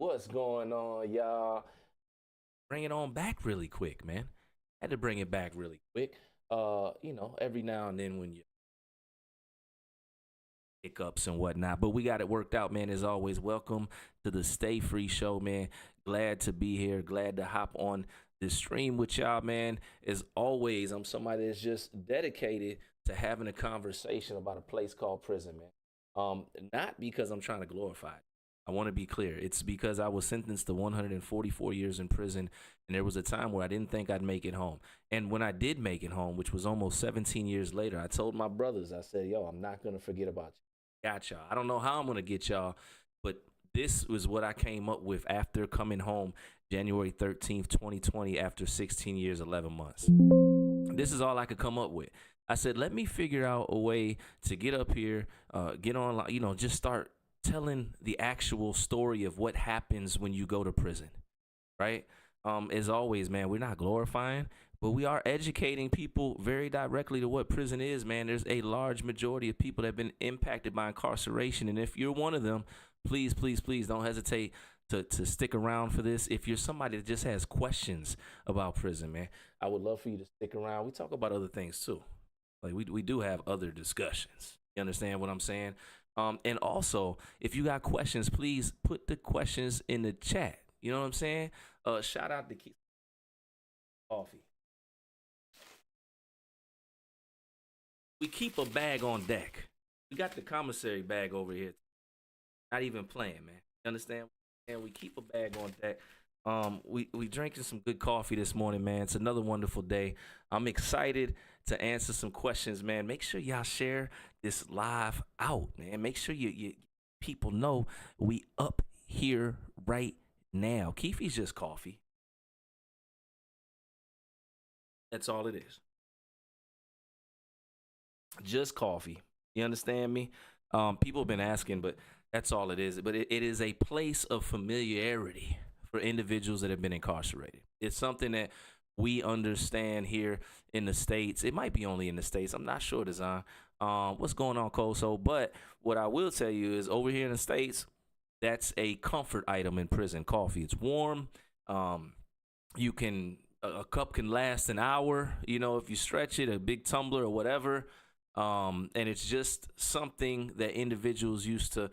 What's going on, y'all? Bring it on back really quick, man. Had to bring it back really quick. Every now and then when you hiccups and whatnot, but we got it worked out, man. As always, welcome to the Stay Free Show, man. Glad to be here. Glad to hop on this stream with y'all, man. As always, I'm somebody that's just dedicated to having a conversation about a place called prison, man. Not because I'm trying to glorify it. I want to be clear. It's because I was sentenced to 144 years in prison, and there was a time where I didn't think I'd make it home. And when I did make it home, which was almost 17 years later, I told my brothers, I said, yo, I'm not going to forget about you. Got y'all. I don't know how I'm going to get y'all, but this was what I came up with after coming home January 13th, 2020, after 16 years, 11 months. This is all I could come up with. I said, let me figure out a way to get up here, get on, just start telling the actual story of what happens when you go to prison, right? As always, man, we're not glorifying, but we are educating people very directly to what prison is, man. There's a large majority of people that have been impacted by incarceration, and if you're one of them, please, please, please don't hesitate to stick around for this. If you're somebody that just has questions about prison, man, I would love for you to stick around. We talk about other things too. Like we do have other discussions. You understand what I'm saying? And also, if you got questions, please put the questions in the chat. You know what I'm saying? Shout out to Coffee. We keep a bag on deck. We got the commissary bag over here. Not even playing, man. You understand? And we keep a bag on deck. We drinking some good coffee this morning, man. It's another wonderful day. I'm excited to answer some questions, man. Make sure y'all share this live out, man. Make sure you people know we up here right now. Keefe's just coffee. That's all it is. Just coffee. You understand me? People have been asking, but that's all it is. But it is a place of familiarity for individuals that have been incarcerated. It's something that we understand here in the States. It might be only in the States. I'm not sure, Design. What's going on, Koso? But what I will tell you is over here in the States, that's a comfort item in prison. Coffee. It's warm. You can a cup can last an hour, if you stretch it, a big tumbler or whatever. And it's just something that individuals used to,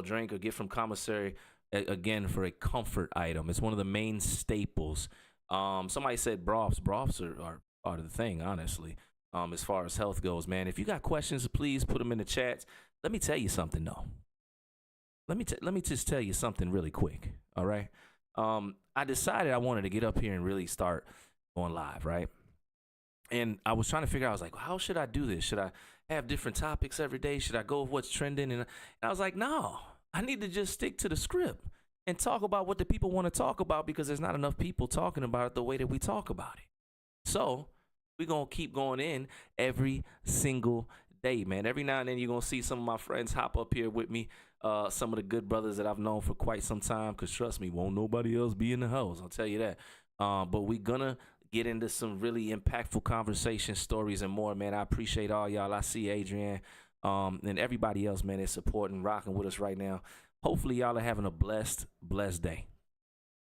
drink or get from commissary, again, for a comfort item. It's one of the main staples. Somebody said broths. Broths are part of the thing, honestly, as far as health goes, man. If you got questions, please put them in the chat. Let me tell you something, though. Let me just tell you something really quick, all right? I decided I wanted to get up here and really start going live, right? And I was trying to figure out, I was like, how should I do this? Should I have different topics every day? Should I go with what's trending? And I was like, no, I need to just stick to the script and talk about what the people want to talk about, because there's not enough people talking about it the way that we talk about it. So we're going to keep going in every single day, man. Every now and then you're going to see some of my friends hop up here with me, some of the good brothers that I've known for quite some time, because trust me, won't nobody else be in the house. I'll tell you that. But we're going to get into some really impactful conversation, stories, and more, man. I appreciate all y'all. I see Adrian and everybody else, man, that's supporting, rocking with us right now. Hopefully, y'all are having a blessed day.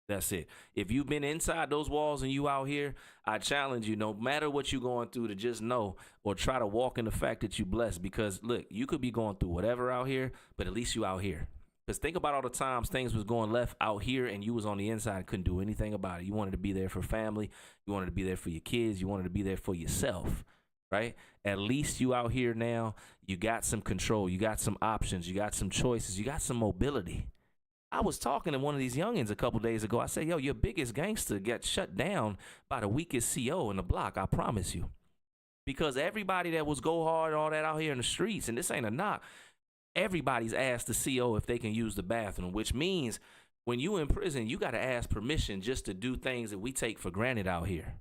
That's it. If you've been inside those walls and you out here, I challenge you, no matter what you're going through, to just know or try to walk in the fact that you're blessed. Because, look, you could be going through whatever out here, but at least you out here. Because think about all the times things was going left out here and you was on the inside and couldn't do anything about it. You wanted to be there for family. You wanted to be there for your kids. You wanted to be there for yourself, right? At least you out here now. You got some control. You got some options. You got some choices. You got some mobility. I was talking to one of these youngins a couple days ago. I said, yo, your biggest gangster got shut down by the weakest CO in the block, I promise you. Because everybody that was go hard, all that out here in the streets, and this ain't a knock, everybody's asked the CO if they can use the bathroom, which means when you in prison, you got to ask permission just to do things that we take for granted out here.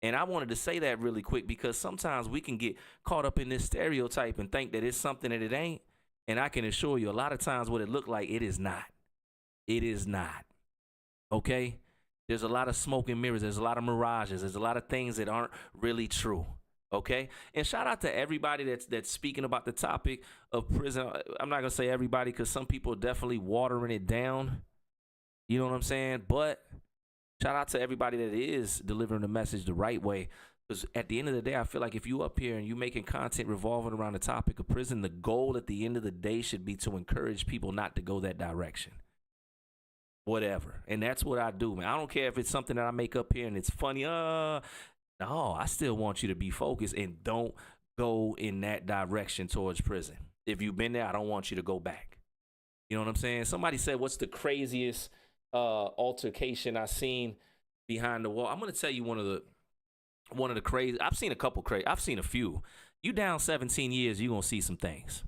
And I wanted to say that really quick because sometimes we can get caught up in this stereotype and think that it's something that it ain't. And I can assure you, a lot of times what it look like, it is not. It is not. Okay? There's a lot of smoke and mirrors. There's a lot of mirages. There's a lot of things that aren't really true. Okay? And shout out to everybody that's speaking about the topic of prison. I'm not going to say everybody, because some people are definitely watering it down. You know what I'm saying? But shout out to everybody that is delivering the message the right way. Because at the end of the day, I feel like if you up here and you making content revolving around the topic of prison, the goal at the end of the day should be to encourage people not to go that direction. Whatever. And that's what I do, man. I don't care if it's something that I make up here and it's funny. No, I still want you to be focused and don't go in that direction towards prison. If you've been there, I don't want you to go back. You know what I'm saying? Somebody said, what's the craziest altercation I seen behind the wall? I'm gonna tell you one of the crazy. I've seen a couple crazy. I've seen a few. You down 17 years, you gonna see some things.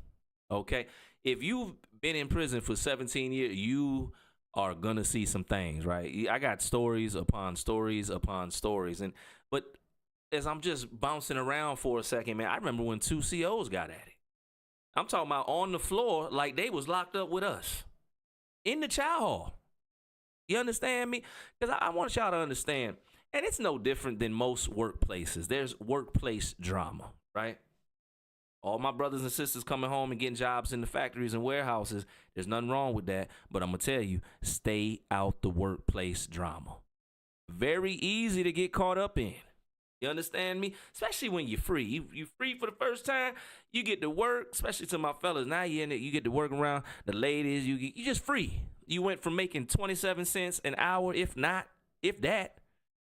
Okay, if you've been in prison for 17 years, you are gonna see some things, right? I got stories upon stories upon stories, but as I'm just bouncing around for a second, man, I remember when 2 COs got at it. I'm talking about on the floor like they was locked up with us in the chow hall. You understand me? Because I want y'all to understand, and it's no different than most workplaces. There's workplace drama, right? All my brothers and sisters coming home and getting jobs in the factories and warehouses, there's nothing wrong with that. But I'm going to tell you, stay out the workplace drama. Very easy to get caught up in. You understand me? Especially when you're free. You free for the first time, you get to work, especially to my fellas. Now you're in it, you get to work around the ladies. You just free. You went from making 27 cents an hour, if that,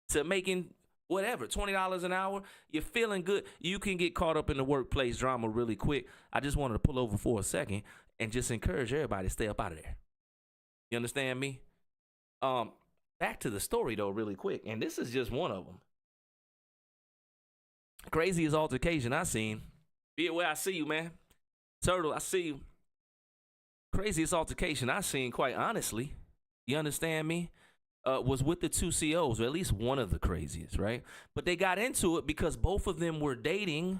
to making whatever, $20 an hour. You're feeling good. You can get caught up in the workplace drama really quick. I just wanted to pull over for a second and just encourage everybody to stay up out of there. You understand me? Back to the story though, really quick. And this is just one of them. Craziest altercation I seen. Be it where I see you, man. Turtle, I see you. Craziest altercation I seen, quite honestly. You understand me? Was with the 2 COs, or at least one of the craziest, right? But they got into it because both of them were dating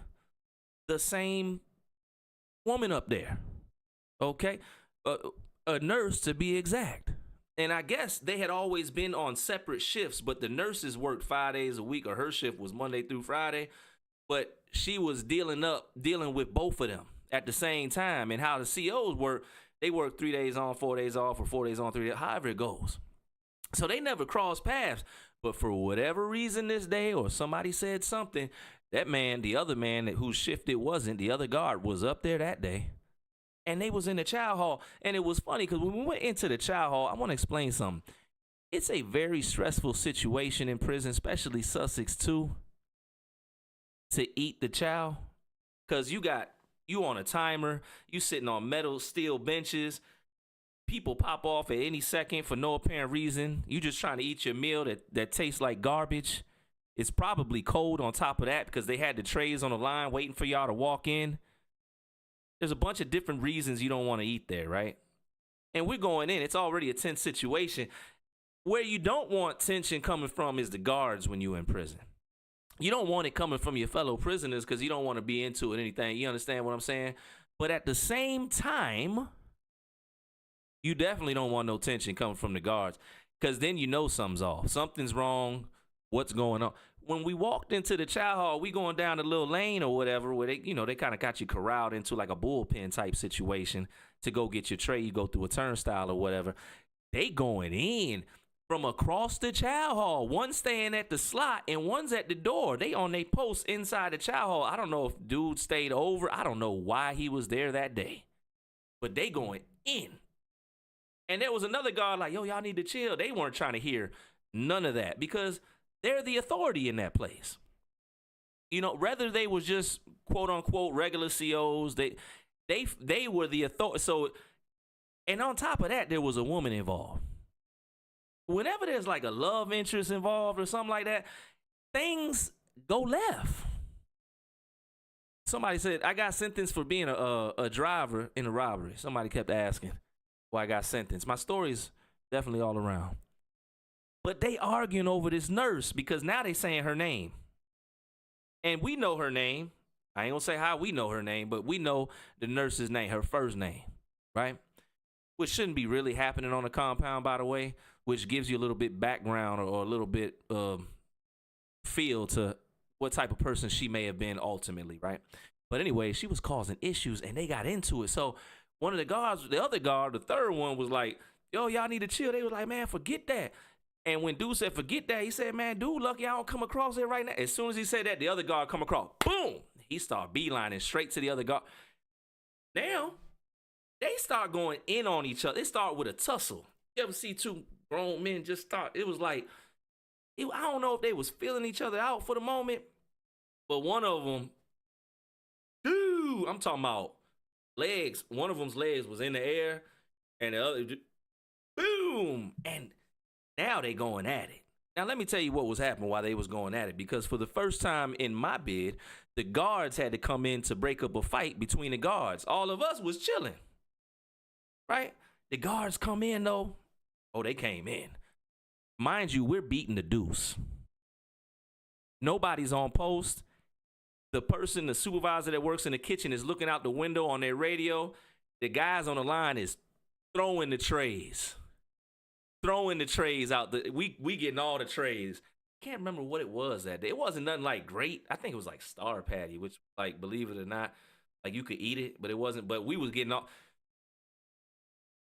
the same woman up there. Okay? A nurse, to be exact. And I guess they had always been on separate shifts, but the nurses worked 5 days a week, or her shift was Monday through Friday. But she was dealing with both of them at the same time. And how the COs work, they work 3 days on, 4 days off, or 4 days on, 3 days, however it goes. So they never crossed paths. But for whatever reason this day, or somebody said something, that man, the other man whose shift it wasn't, the other guard was up there that day. And they was in the chow hall. And it was funny because when we went into the chow hall, I want to explain something. It's a very stressful situation in prison, especially Sussex too, to eat the chow. Because you on a timer, you sitting on metal steel benches. People pop off at any second for no apparent reason. You just trying to eat your meal that tastes like garbage. It's probably cold on top of that because they had the trays on the line waiting for y'all to walk in. There's a bunch of different reasons you don't want to eat there, right? And we're going in. It's already a tense situation. Where you don't want tension coming from is the guards when you're in prison. You don't want it coming from your fellow prisoners because you don't want to be into it or anything. You understand what I'm saying? But at the same time, you definitely don't want no tension coming from the guards because then you know something's off. Something's wrong. What's going on? When we walked into the chow hall, we going down the little lane or whatever where they kind of got you corralled into like a bullpen type situation to go get your tray. You go through a turnstile or whatever. They going in from across the chow hall. One staying at the slot and one's at the door. They on their post inside the chow hall. I don't know if dude stayed over. I don't know why he was there that day. But they going in. And there was another guard like, yo, y'all need to chill. They weren't trying to hear none of that because they're the authority in that place. You know, whether they was just quote unquote regular COs, they were the authority. So, and on top of that, there was a woman involved. Whenever there's like a love interest involved or something like that, things go left. Somebody said, I got sentenced for being a driver in a robbery. Somebody kept asking why I got sentenced. My story's definitely all around. But they arguing over this nurse because now they saying her name. And we know her name. I ain't gonna say how we know her name, but we know the nurse's name, her first name, right? Which shouldn't be really happening on a compound, by the way, which gives you a little bit background or a little bit feel to what type of person she may have been ultimately, right? But anyway, she was causing issues and they got into it. So one of the guards, the other guard, the third one was like, yo, y'all need to chill. They was like, man, forget that. And when dude said, forget that, he said, man, dude, lucky I don't come across it right now. As soon as he said that, the other guard come across. Boom! He started beelining straight to the other guard. Now, they start going in on each other. It started with a tussle. You ever see two grown men just start? It was like, I don't know if they was feeling each other out for the moment, but one of them, dude, I'm talking about legs. One of them's legs was in the air, and the other, boom! And now they going at it. Now let me tell you what was happening while they was going at it, because for the first time in my bid, the guards had to come in to break up a fight between the guards. All of us was chilling, right? The guards come in though. Oh, they came in. Mind you, we're beating the deuce. Nobody's on post. The person, the supervisor that works in the kitchen is looking out the window on their radio. The guys on the line is throwing the trays. Throwing the trays out. We getting all the trays. Can't remember what it was that day. It wasn't nothing like great. I think it was like Star Patty, which, like, believe it or not, like you could eat it, but it wasn't. But we was getting all.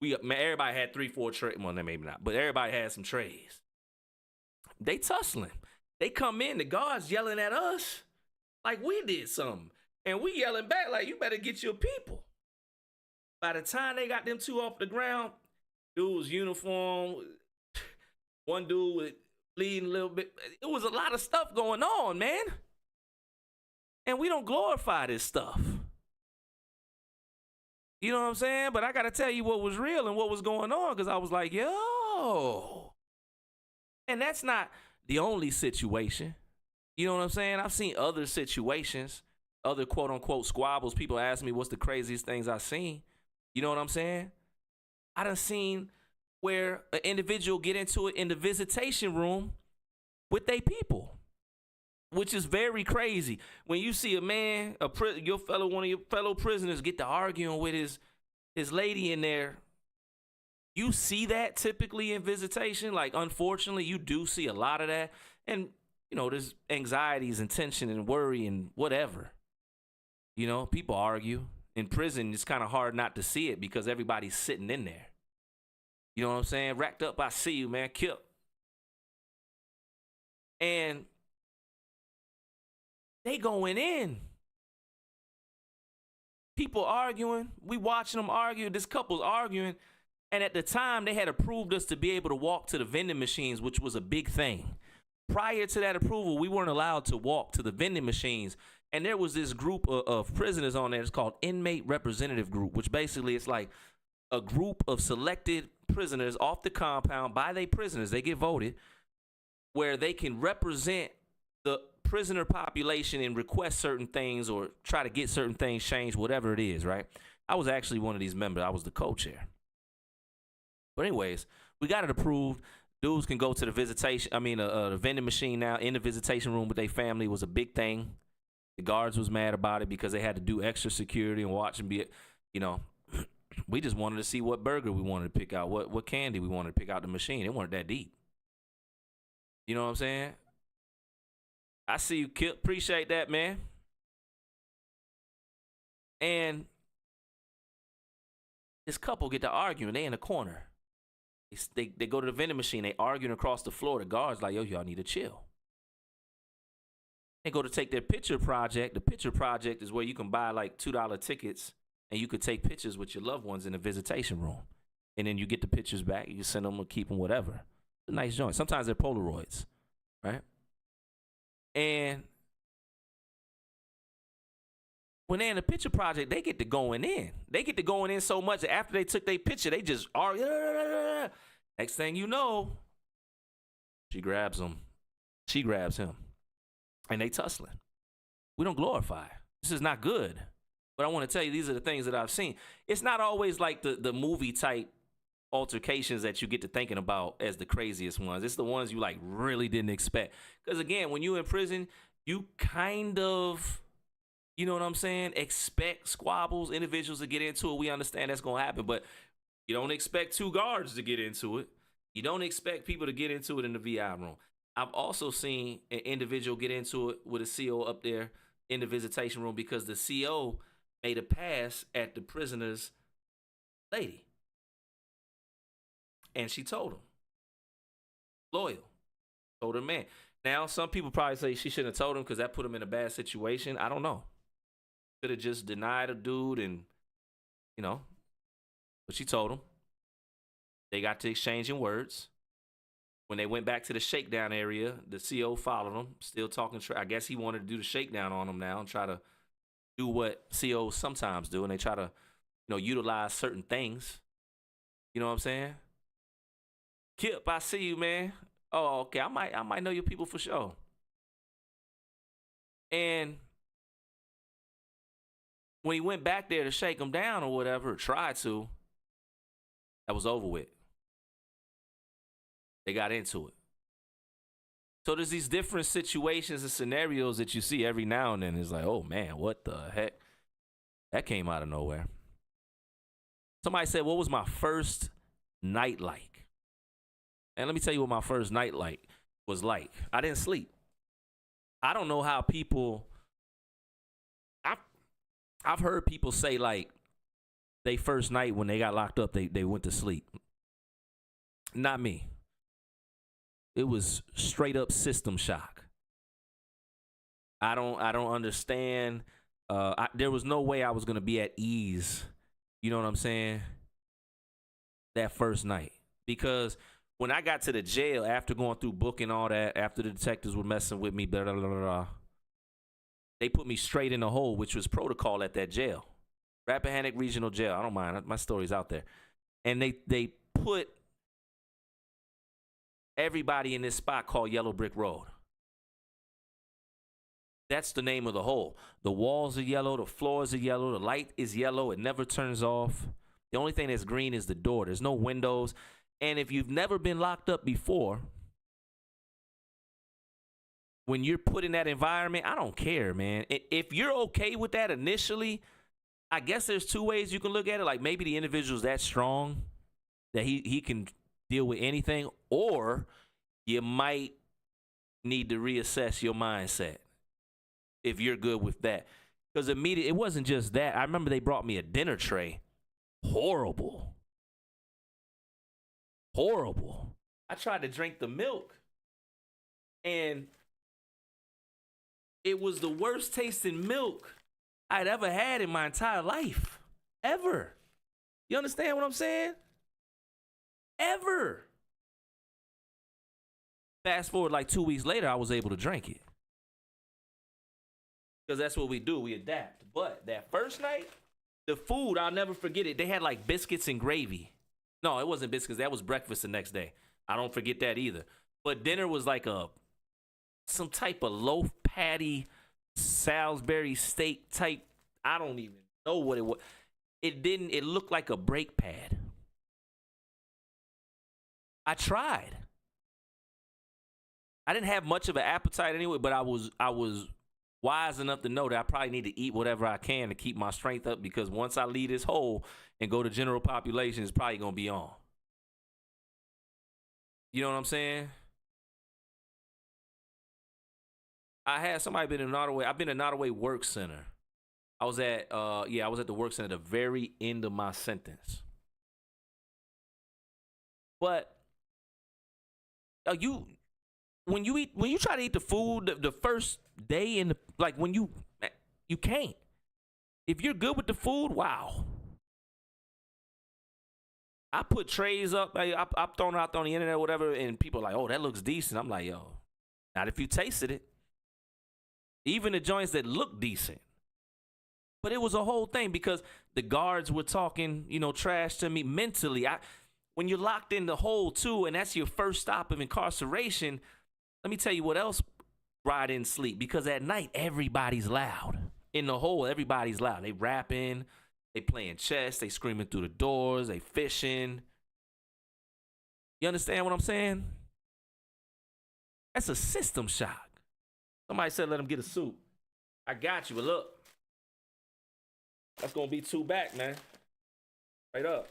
Everybody had 3-4 trays. Well, maybe not, but everybody had some trays. They tussling. They come in. The guards yelling at us like we did something, and we yelling back like, you better get your people. By the time they got them two off the ground, dude was uniform. One dude was bleeding a little bit. It was a lot of stuff going on, man. And we don't glorify this stuff. You know what I'm saying? But I got to tell you what was real and what was going on, because I was like, yo. And that's not the only situation. You know what I'm saying? I've seen other situations, other quote-unquote squabbles. People ask me what's the craziest things I've seen. You know what I'm saying? I done seen where an individual get into it in the visitation room with their people, which is very crazy. When you see a man, one of your fellow prisoners get to arguing with his lady in there, you see that typically in visitation. Like, unfortunately, you do see a lot of that. And, you know, there's anxieties and tension and worry and whatever. You know, people argue. In prison, it's kind of hard not to see it because everybody's sitting in there. You know what I'm saying? Racked up, I see you, man. Killed. And they going in. People arguing. We watching them argue. This couple's arguing. And at the time, they had approved us to be able to walk to the vending machines, which was a big thing. Prior to that approval, we weren't allowed to walk to the vending machines. And there was this group of prisoners on there. It's called Inmate Representative Group, which basically it's like a group of selected prisoners off the compound by their prisoners. They get voted, where they can represent the prisoner population and request certain things or try to get certain things changed, whatever it is, right? I was actually one of these members. I was the co-chair. But anyways, we got it approved. Dudes can go to the the vending machine now in the visitation room with their family. It was a big thing. The guards was mad about it because they had to do extra security and watch and be, you know, we just wanted to see what burger we wanted to pick out, what candy we wanted to pick out the machine. It weren't that deep. You know what I'm saying? I see you, Kip. Appreciate that, man. And this couple get to arguing. They in the corner. They go to the vending machine. They arguing across the floor. The guards like, yo, y'all need to chill. They go to take their picture project. The picture project is where you can buy like $2 tickets and you could take pictures with your loved ones in the visitation room. And then you get the pictures back. You can send them or keep them, whatever. It's a nice joint. Sometimes they're Polaroids, right? And when they're in the picture project, they get to going in. They get to going in so much that after they took their picture, they just argue. Next thing you know, she grabs him. She grabs him. And they tussling. We don't glorify. This is not good. But I want to tell you, these are the things that I've seen. It's not always like the movie type altercations that you get to thinking about as the craziest ones. It's the ones you like really didn't expect. Because again, when you're in prison, you kind of, you know what I'm saying, expect squabbles, individuals to get into it. We understand that's going to happen. But you don't expect two guards to get into it. You don't expect people to get into it in the VI room. I've also seen an individual get into it with a CO up there in the visitation room because the CO made a pass at the prisoner's lady. And she told him, loyal, told her man. Now, some people probably say she shouldn't have told him because that put him in a bad situation. I don't know. Could have just denied a dude and, you know, but she told him. They got to exchanging words. When they went back to the shakedown area, the CO followed him, still talking. I guess he wanted to do the shakedown on him now and try to do what COs sometimes do, and they try to, utilize certain things. You know what I'm saying? Kip, I see you, man. Oh, okay. I might know your people for sure. And when he went back there to shake him down or whatever, or tried to, that was over with. They got into it. So there's these different situations and scenarios that you see every now and then. It's like, oh man, what the heck? That came out of nowhere. Somebody said, what was my first night like? And let me tell you what my first night was like. I didn't sleep. I don't know how people, I've heard people say like they first night when they got locked up, they went to sleep. Not me. It was straight up system shock. I don't understand. There was no way I was gonna be at ease. You know what I'm saying? That first night, because when I got to the jail after going through booking all that, after the detectives were messing with me, blah, blah, blah, blah, they put me straight in the hole, which was protocol at that jail, Rappahannock Regional Jail. I don't mind. My story's out there, and they put everybody in this spot called Yellow Brick Road. That's the name of the hole. The walls are yellow, the floors are yellow, the light is yellow, it never turns off. The only thing that's green is the door. There's no windows. And if you've never been locked up before, when you're put in that environment, I don't care, man. If you're okay with that initially, I guess there's two ways you can look at it. Like maybe the individual's that strong that he can deal with anything, or you might need to reassess your mindset if you're good with that. Because immediately, it wasn't just that. I remember they brought me a dinner tray. Horrible. I tried to drink the milk, and it was the worst tasting milk I'd ever had in my entire life. Ever. You understand what I'm saying? Ever. Fast forward like 2 weeks later, I was able to drink it. Because that's what we do. We adapt. But that first night, the food, I'll never forget it. They had like biscuits and gravy. No, it wasn't biscuits. That was breakfast the next day. I don't forget that either. But dinner was like some type of loaf patty, Salisbury steak type. I don't even know what it was. It looked like a brake pad. I tried. I didn't have much of an appetite anyway, but I was wise enough to know that I probably need to eat whatever I can to keep my strength up, because once I leave this hole and go to general population, it's probably going to be on. You know what I'm saying? I had somebody been in Nottoway. I've been in Nottoway Work Center. I was at the work center at the very end of my sentence. But when you try to eat the food the first day when you can't. If you're good with the food, wow. I put trays up. I'm throwing it out on the internet or whatever, and people are like, oh, that looks decent. I'm like, yo, not if you tasted it. Even the joints that look decent. But it was a whole thing because the guards were talking, trash to me mentally. When you're locked in the hole too, and that's your first stop of incarceration, let me tell you what else I didn't sleep. Because at night, everybody's loud. In the hole, everybody's loud. They rapping, they playing chess, they screaming through the doors, they fishing. You understand what I'm saying? That's a system shock. Somebody said let him get a suit. I got you, but look. That's going to be 2 back, man. Right up.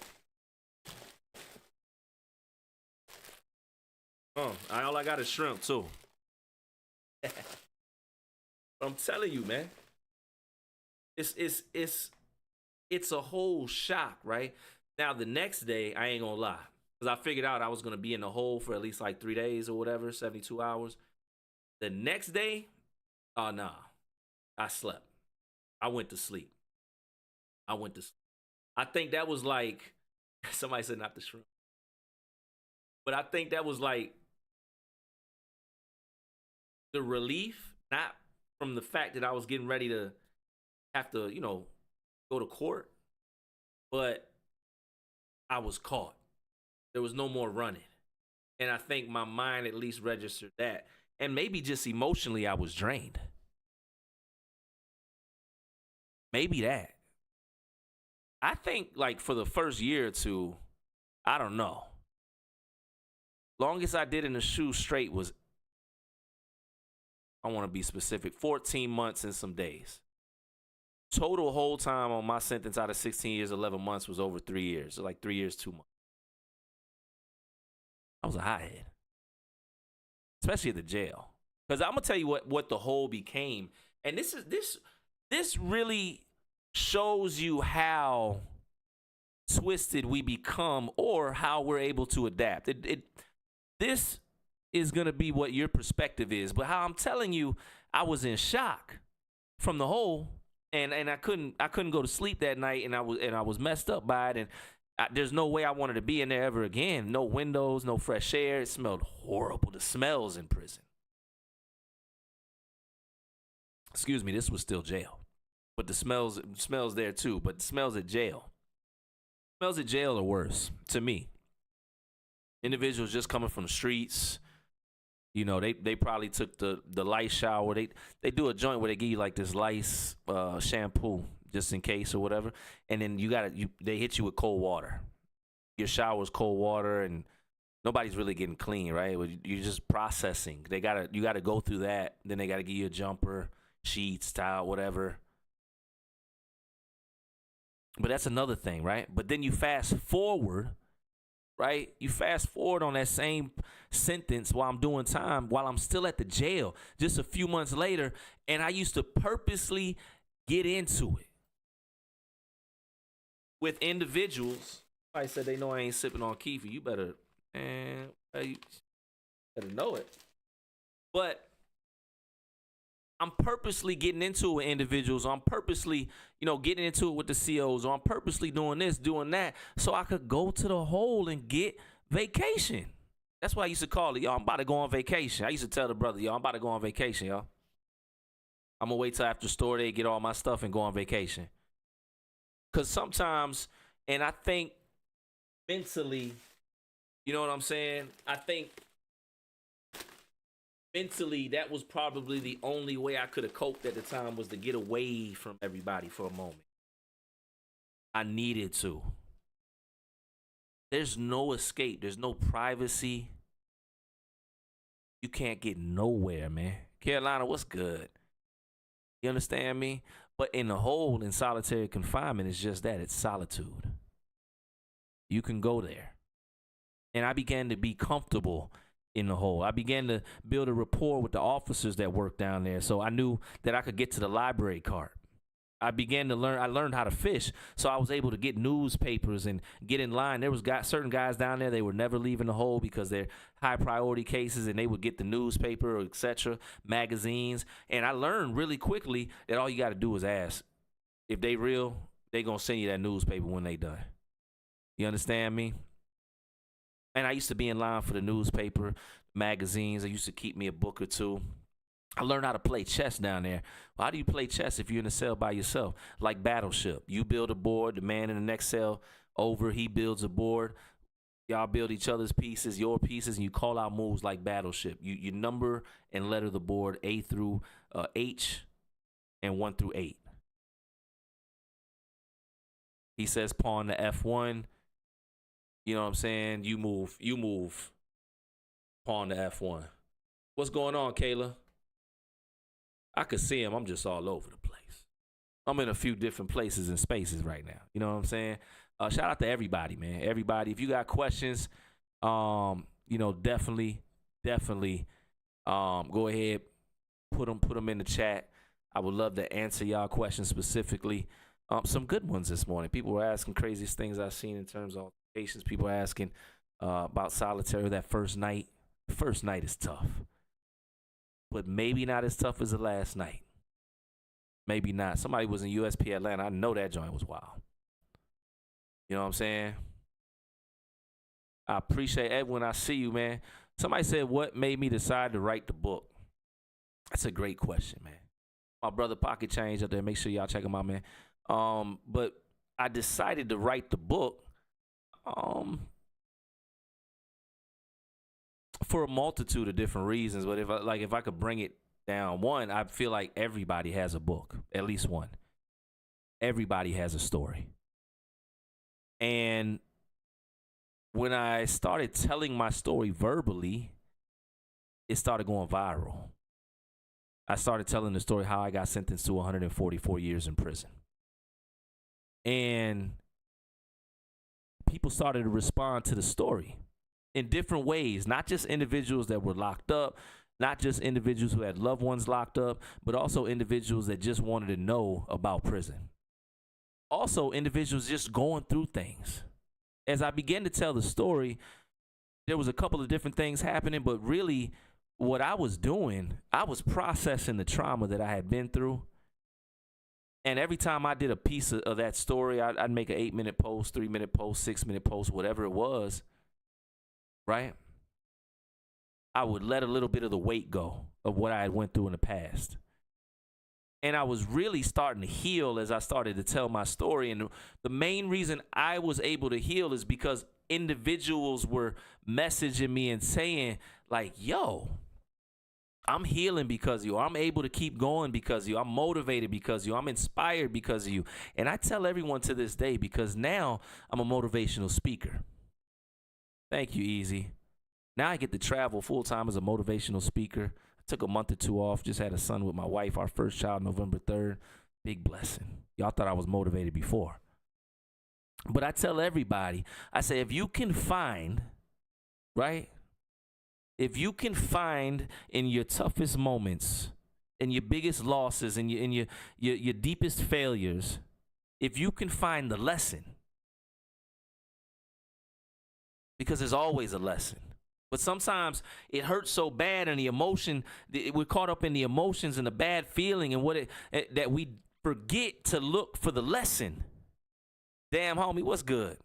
All I got is shrimp, too. I'm telling you, man. It's a whole shock, right? Now, the next day, I ain't going to lie. because I figured out I was gonna be in the hole for at least like 3 days or whatever, 72 hours. The next day, oh nah, I slept. I went to sleep. I went to sleep. I think that was like somebody said not the shrimp, but I think that was like the relief, not from the fact that I was getting ready to have to, go to court, but I was caught. There was no more running. And I think my mind at least registered that. And maybe just emotionally, I was drained. Maybe that. I think, like, for the first year or two, I don't know. Longest I did in the shoe straight was, I want to be specific, 14 months and some days. Total whole time on my sentence out of 16 years, 11 months was over 3 years. So like 3 years, 2 months. I was a hothead, especially at the jail. Because I'm gonna tell you what the hole became, and this really shows you how twisted we become, or how we're able to adapt. This is gonna be what your perspective is, but how I'm telling you, I was in shock from the hole, and I couldn't go to sleep that night, and I was messed up by it, and there's no way I wanted to be in there ever again. No windows, no fresh air. It smelled horrible. The smells in prison. Excuse me, this was still jail. But the smells there too. But the smells at jail. Smells at jail are worse to me. Individuals just coming from the streets. They probably took the lice shower. They do a joint where they give you like this lice shampoo just in case or whatever, and then they hit you with cold water. Your shower's cold water, and nobody's really getting clean, right? You're just processing. You gotta go through that. Then they gotta give you a jumper, sheets, towel, whatever. But that's another thing, right? But then you fast forward, right? You fast forward on that same sentence while I'm doing time, while I'm still at the jail, just a few months later, and I used to purposely get into it with individuals. I said they know I ain't sipping on Kefir. You better know it. But I'm purposely getting into it with individuals. I'm purposely, getting into it with the COs. Or I'm purposely doing this, doing that, so I could go to the hole and get vacation. That's why I used to call it, y'all, I'm about to go on vacation. I used to tell the brother, y'all, I'm about to go on vacation, y'all. I'm going to wait till after store day, get all my stuff, and go on vacation. Because sometimes, and I think mentally, you know what I'm saying? I think mentally that was probably the only way I could have coped at the time, was to get away from everybody for a moment. I needed to. There's no escape. There's no privacy. You can't get nowhere, man. Carolina, what's good? You understand me? But in the hole, in solitary confinement, it's just that. It's solitude. You can go there. And I began to be comfortable in the hole. I began to build a rapport with the officers that worked down there. So I knew that I could get to the library cart. I learned how to fish. So I was able to get newspapers and get in line. There was certain guys down there, they were never leaving the hole because they're high priority cases, and they would get the newspaper, or etc., magazines. And I learned really quickly that all you got to do is ask. If they real, they going to send you that newspaper when they done. You understand me? And I used to be in line for the newspaper, magazines. They used to keep me a book or two. I learned how to play chess down there. Well, how do you play chess if you're in a cell by yourself? Like Battleship. You build a board. The man in the next cell over, he builds a board. Y'all build each other's pieces, your pieces, and you call out moves like Battleship. You number and letter the board A through H and 1 through 8. He says pawn to F1. You know what I'm saying? You move. Pawn to F1. What's going on, Kayla? I could see him. I'm just all over the place. I'm in a few different places and spaces right now. You know what I'm saying? Shout out to everybody, man. Everybody. If you got questions, definitely, go ahead, put them in the chat. I would love to answer y'all questions specifically. Some good ones this morning. People were asking craziest things I've seen in terms of patients. People are asking about solitary that first night. First night is tough, but maybe not as tough as the last night. Maybe not. Somebody was in USP Atlanta. I know that joint was wild. You know what I'm saying? I appreciate Edwin. I see you, man. Somebody said, what made me decide to write the book? That's a great question, man. My brother Pocket Change up there. Make sure y'all check him out, man. But I decided to write the book for a multitude of different reasons. But if I could bring it down, one, I feel like everybody has a book, at least one. Everybody has a story. And when I started telling my story verbally, it started going viral. I started telling the story how I got sentenced to 144 years in prison. And people started to respond to the story in different ways, not just individuals that were locked up, not just individuals who had loved ones locked up, but also individuals that just wanted to know about prison. Also, individuals just going through things. As I began to tell the story, there was a couple of different things happening, but really what I was doing, I was processing the trauma that I had been through. And every time I did a piece of that story, I'd make an 8-minute post, 3-minute post, 6-minute post, whatever it was, right? I would let a little bit of the weight go of what I had went through in the past. And I was really starting to heal as I started to tell my story. And the main reason I was able to heal is because individuals were messaging me and saying, like, yo, I'm healing because of you. I'm able to keep going because of you. I'm motivated because of you. I'm inspired because of you. And I tell everyone to this day, because now I'm a motivational speaker. Thank you, Easy. Now I get to travel full-time as a motivational speaker. I took a month or two off, just had a son with my wife, our first child, November 3rd. Big blessing. Y'all thought I was motivated before. But I tell everybody, I say, if you can find, right? If you can find in your toughest moments, in your biggest losses, in your deepest failures, if you can find the lesson, because there's always a lesson. But sometimes it hurts so bad, and the emotion, we're caught up in the emotions and the bad feeling and that we forget to look for the lesson. Damn, homie, what's good?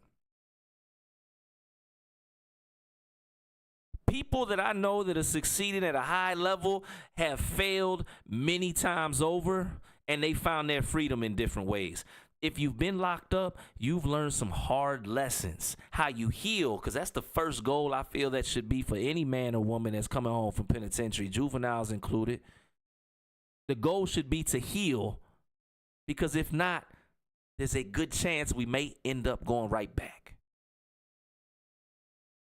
People that I know that are succeeding at a high level have failed many times over, and they found their freedom in different ways. If you've been locked up, you've learned some hard lessons, how you heal, because that's the first goal I feel that should be for any man or woman that's coming home from penitentiary, juveniles included. The goal should be to heal, because if not, there's a good chance we may end up going right back.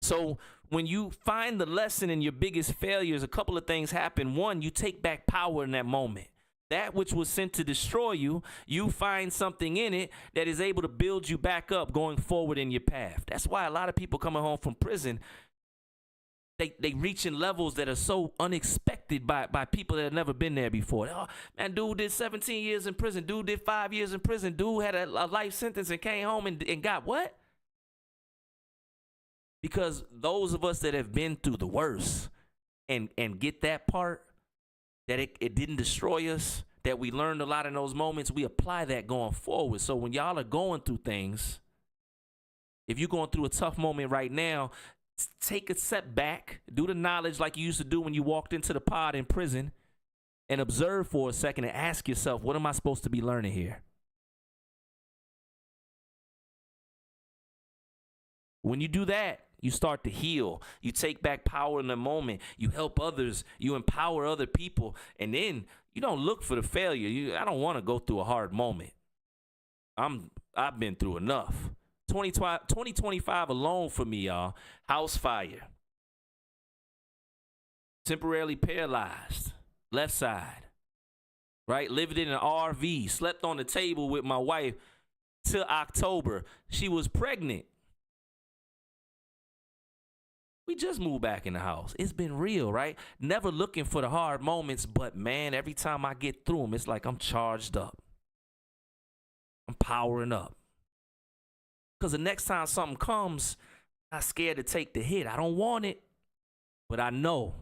So when you find the lesson in your biggest failures, a couple of things happen. One, you take back power in that moment. That which was sent to destroy you, you find something in it that is able to build you back up going forward in your path. That's why a lot of people coming home from prison, they reaching levels that are so unexpected by people that have never been there before. Oh, man, dude did 17 years in prison. Dude did 5 years in prison. Dude had a life sentence and came home and got what? Because those of us that have been through the worst and get that part, that it didn't destroy us, that we learned a lot in those moments, we apply that going forward. So when y'all are going through things, if you're going through a tough moment right now, take a step back, do the knowledge like you used to do when you walked into the pod in prison, and observe for a second and ask yourself, what am I supposed to be learning here? When you do that, you start to heal. You take back power in the moment. You help others. You empower other people. And then you don't look for the failure. I don't want to go through a hard moment. I've been through enough. 2025 alone for me, y'all. House fire. Temporarily paralyzed. Left side. Right? Lived in an RV. Slept on the table with my wife till October. She was pregnant. We just moved back in the house. It's been real, right? Never looking for the hard moments, but man, every time I get through them, it's like I'm charged up. I'm powering up. Because the next time something comes, Not scared to take the hit. I don't want it, but I know.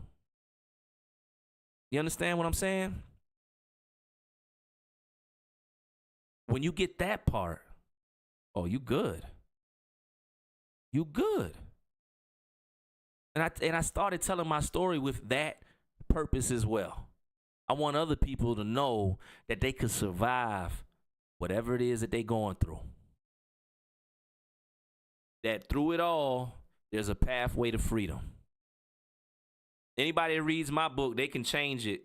You understand what I'm saying? When you get that part, oh, you good. You good. And I started telling my story with that purpose as well. I want other people to know that they could survive whatever it is that they're going through. That through it all, there's a pathway to freedom. Anybody that reads my book, they can change it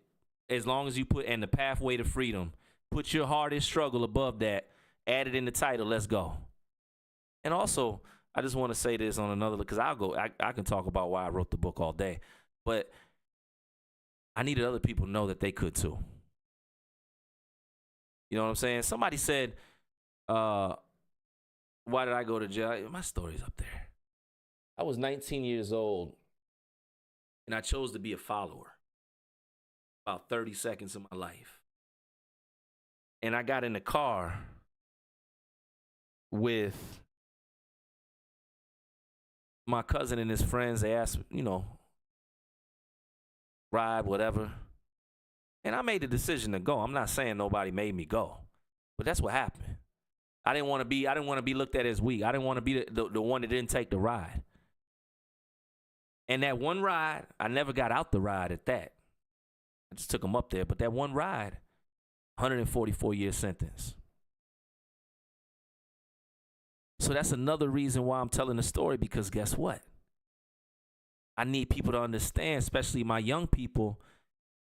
as long as you put "and the pathway to freedom." Put your hardest struggle above that. Add it in the title. Let's go. And also, I just want to say this on another, because I can talk about why I wrote the book all day, but I needed other people to know that they could too. You know what I'm saying? Somebody said, why did I go to jail? My story's up there. I was 19 years old, and I chose to be a follower. About 30 seconds of my life. And I got in the car with my cousin and his friends. They asked, ride, whatever. And I made the decision to go. I'm not saying nobody made me go, but that's what happened. I didn't want to be looked at as weak. I didn't want to be the one that didn't take the ride. And that one ride, I never got out the ride at that. I just took them up there. But that one ride, 144-year sentence. So that's another reason why I'm telling the story, because guess what? I need people to understand, especially my young people,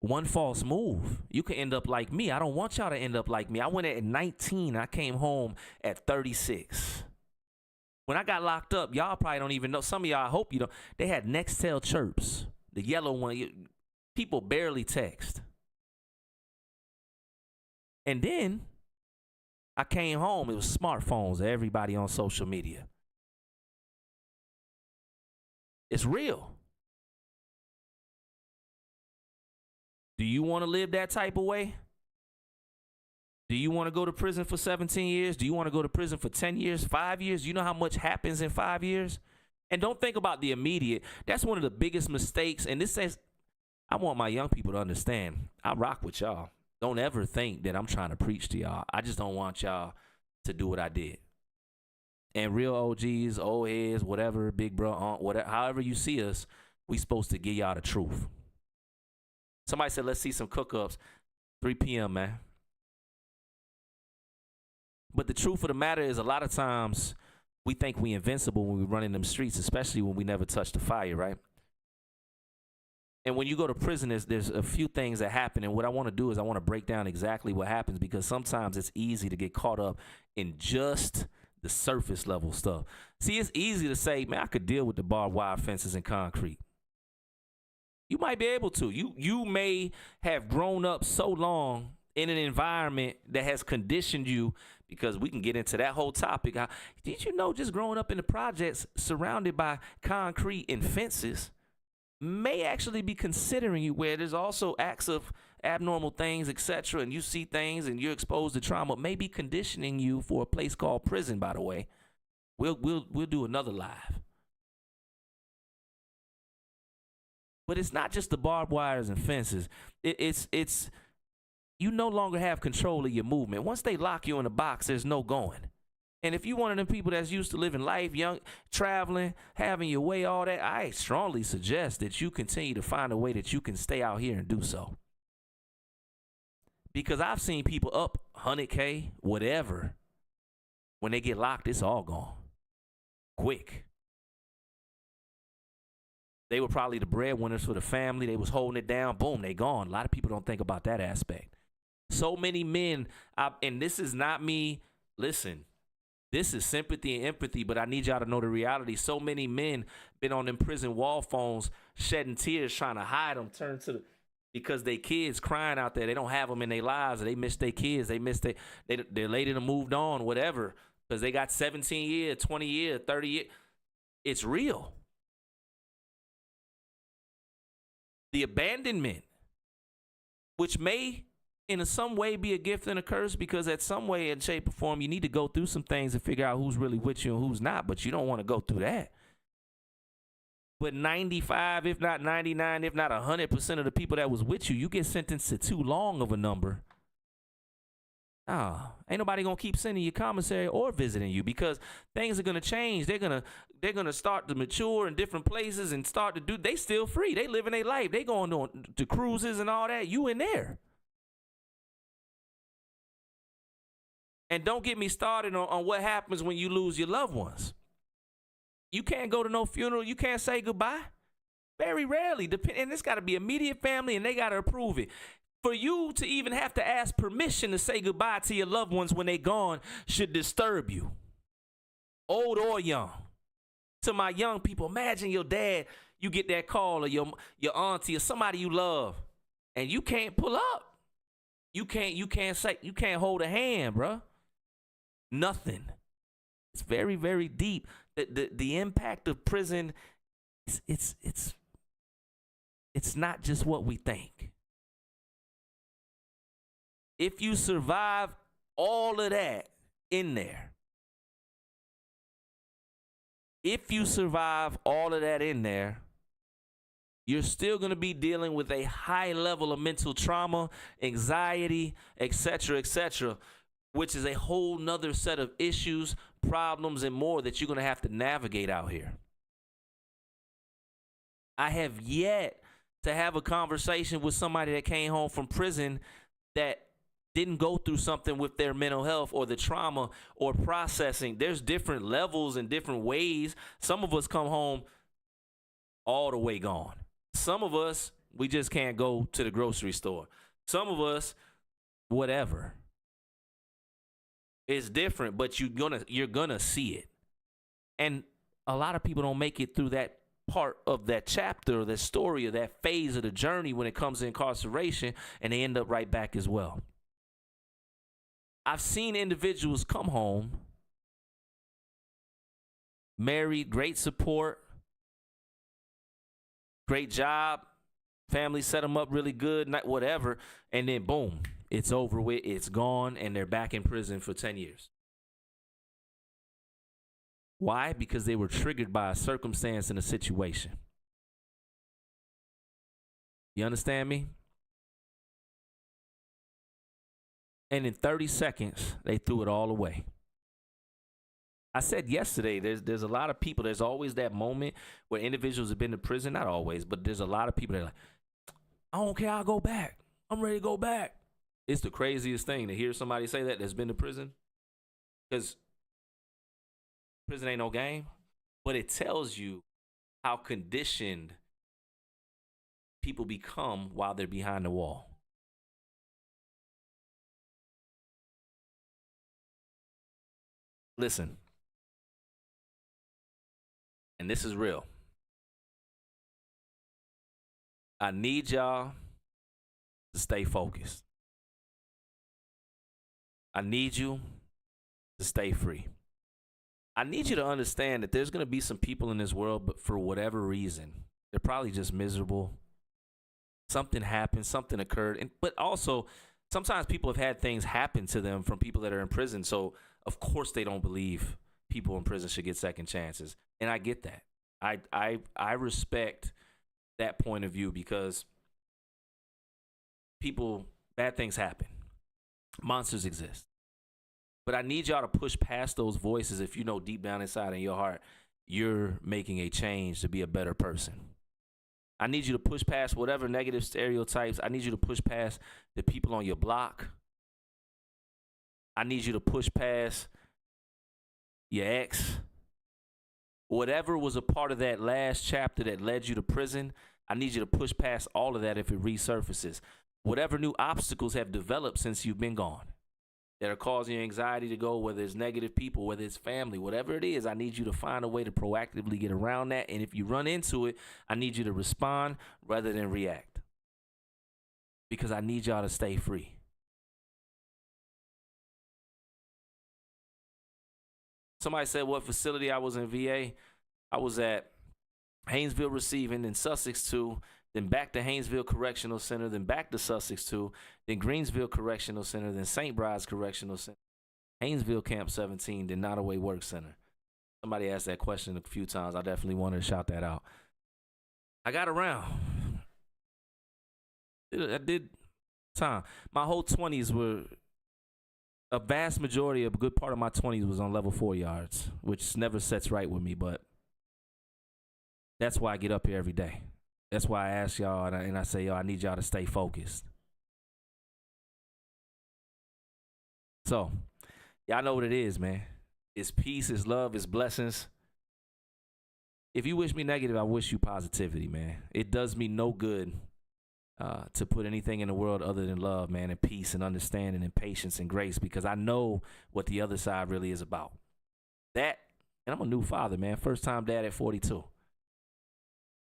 one false move, you can end up like me. I don't want y'all to end up like me. I went at 19. I came home at 36. When I got locked up, y'all probably don't even know. Some of y'all, I hope you don't. They had Nextel chirps, the yellow one. People barely text. And then I came home. It was smartphones. Everybody on social media. It's real. Do you want to live that type of way? Do you want to go to prison for 17 years? Do you want to go to prison for 10 years, 5 years? You know how much happens in 5 years? And don't think about the immediate. That's one of the biggest mistakes. And this says, I want my young people to understand, I rock with y'all. Don't ever think that I'm trying to preach to y'all. I just don't want y'all to do what I did. And real OGs, old heads, whatever, big bro, aunt, whatever, however you see us, we supposed to give y'all the truth. Somebody said, let's see some cook-ups. 3 p.m., man. But the truth of the matter is, a lot of times we think we invincible when we run in them streets, especially when we never touch the fire, right? And when you go to prison, there's a few things that happen. And what I want to do is I want to break down exactly what happens, because sometimes it's easy to get caught up in just the surface level stuff. See, it's easy to say, man, I could deal with the barbed wire fences and concrete. You might be able to. You may have grown up so long in an environment that has conditioned you, because we can get into that whole topic. Did you know just growing up in the projects surrounded by concrete and fences may actually be considering you, where there's also acts of abnormal things, etc., and you see things and you're exposed to trauma, may be conditioning you for a place called prison, by the way. We'll do another live. But it's not just the barbed wires and fences. It's you no longer have control of your movement. Once they lock you in a box, there's no going. And if you're one of them people that's used to living life, young, traveling, having your way, all that, I strongly suggest that you continue to find a way that you can stay out here and do so. Because I've seen people up 100K, whatever. When they get locked, it's all gone. Quick. They were probably the breadwinners for the family. They was holding it down. Boom, they gone. A lot of people don't think about that aspect. So many men, and this is not me, listen, this is sympathy and empathy, but I need y'all to know the reality. So many men been on them prison wall phones, shedding tears, trying to hide them, because they kids crying out there. They don't have them in their lives. They miss their kids. They miss their lady done moved on, whatever, because they got 17 years, 20 years, 30 years. It's real. The abandonment, which may in some way be a gift and a curse, because at some way in shape or form you need to go through some things and figure out who's really with you and who's not, but you don't want to go through that. But 95, if not 99, if not 100% of the people that was with you, you get sentenced to too long of a number. Ain't nobody gonna keep sending you commissary or visiting you because things are gonna change. They're gonna start to mature in different places and start to do. They still free. They living their life. They going to cruises and all that. You in there. And don't get me started on what happens when you lose your loved ones. You can't go to no funeral. You can't say goodbye. Very rarely. And it's got to be immediate family, and they got to approve it. For you to even have to ask permission to say goodbye to your loved ones when they gone should disturb you, old or young. To my young people, imagine your dad, you get that call, or your auntie, or somebody you love, and you can't pull up. You can't hold a hand, bro. Nothing. It's very, very deep. The impact of prison, it's not just what we think. If you survive all of that in there, you're still going to be dealing with a high level of mental trauma, anxiety, etc., which is a whole nother set of issues, problems, and more that you're going to have to navigate out here. I have yet to have a conversation with somebody that came home from prison that didn't go through something with their mental health or the trauma or processing. There's different levels and different ways. Some of us come home all the way gone. Some of us, we just can't go to the grocery store. Some of us, whatever. It's different, but you're gonna see it. And a lot of people don't make it through that part of that chapter or that story or that phase of the journey when it comes to incarceration, and they end up right back as well. I've seen individuals come home, married, great support, great job, family set them up really good, not whatever, and then boom, it's over with, it's gone, and they're back in prison for 10 years. Why? Because they were triggered by a circumstance and a situation. You understand me? And in 30 seconds, they threw it all away. I said yesterday, there's a lot of people, there's always that moment where individuals have been to prison, not always, but there's a lot of people that are like, I don't care, I'll go back. I'm ready to go back. It's the craziest thing to hear somebody say that's been to prison. Because prison ain't no game. But it tells you how conditioned people become while they're behind the wall. Listen, and this is real. I need y'all to stay focused. I need you to stay free. I need you to understand that there's going to be some people in this world, but for whatever reason, they're probably just miserable. Something happened, something occurred. But also, sometimes people have had things happen to them from people that are in prison. So, of course, they don't believe people in prison should get second chances. And I get that. I respect that point of view because bad things happen. Monsters exist. But I need y'all to push past those voices if you know deep down inside in your heart you're making a change to be a better person. I need you to push past whatever negative stereotypes. I need you to push past the people on your block. I need you to push past your ex. Whatever was a part of that last chapter that led you to prison, I need you to push past all of that if it resurfaces. Whatever new obstacles have developed since you've been gone that are causing your anxiety to go, whether it's negative people, whether it's family, whatever it is, I need you to find a way to proactively get around that. And if you run into it, I need you to respond rather than react. Because I need y'all to stay free. Somebody said what facility I was in VA. I was at Haynesville Receiving, then Sussex 2, then back to Haynesville Correctional Center, then back to Sussex 2, then Greensville Correctional Center, then St. Bride's Correctional Center, Haynesville Camp 17, then Nottoway Work Center. Somebody asked that question a few times. I definitely wanted to shout that out. I got around. I did time. My whole 20s were a vast majority, of a good part of my 20s was on level 4 yards, which never sets right with me, but that's why I get up here every day. That's why I ask y'all and I say, yo, I need y'all to stay focused. So, y'all know what it is, man. It's peace, it's love, it's blessings. If you wish me negative, I wish you positivity, man. It does me no good to put anything in the world other than love, man, and peace and understanding and patience and grace, because I know what the other side really is about. That, and I'm a new father, man. First time dad at 42.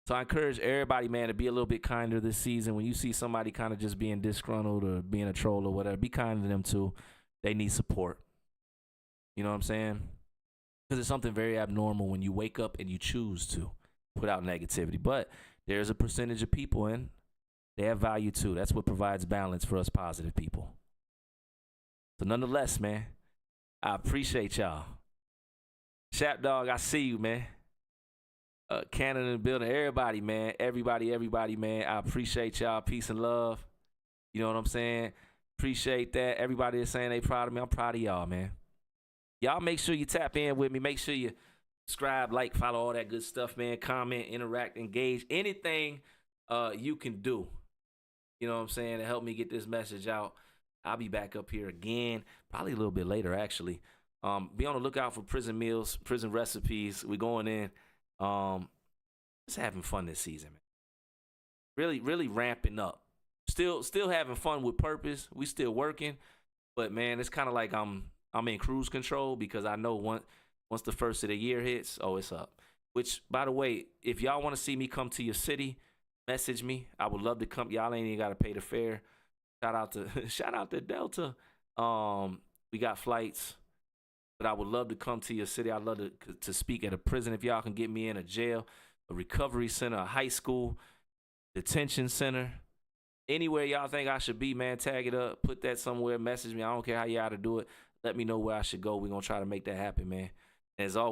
So I encourage everybody, man, to be a little bit kinder this season. When you see somebody kind of just being disgruntled or being a troll or whatever, be kind to them too. They need support. You know what I'm saying? Because it's something very abnormal when you wake up and you choose to put out negativity. But there's a percentage of people, and they have value too. That's what provides balance for us positive people. So nonetheless, man, I appreciate y'all. Shap Dog, I see you, man. Canada in the building. Everybody, man. Everybody, man. I appreciate y'all. Peace and love. You know what I'm saying? Appreciate that. Everybody is saying they proud of me. I'm proud of y'all, man. Y'all make sure you tap in with me. Make sure you subscribe, like, follow, all that good stuff, man. Comment, interact, engage. Anything you can do, you know what I'm saying, to help me get this message out. I'll be back up here again, probably a little bit later, actually. Be on the lookout for prison meals, prison recipes. We're going in. Just having fun this season, man. Really ramping up. Still having fun with purpose. We still working, but man, it's kind of like I'm in cruise control, because I know once the first of the year hits, oh, it's up. Which, by the way, if y'all want to see me come to your city, message me. I would love to come. Y'all ain't even got to pay the fare. Shout out to Delta. We got flights, but I would love to come to your city. I'd love to speak at a prison if y'all can get me in, a jail, a recovery center, a high school, detention center. Anywhere y'all think I should be, man, tag it up. Put that somewhere. Message me. I don't care how y'all to do it. Let me know where I should go. We're going to try to make that happen, man. As always,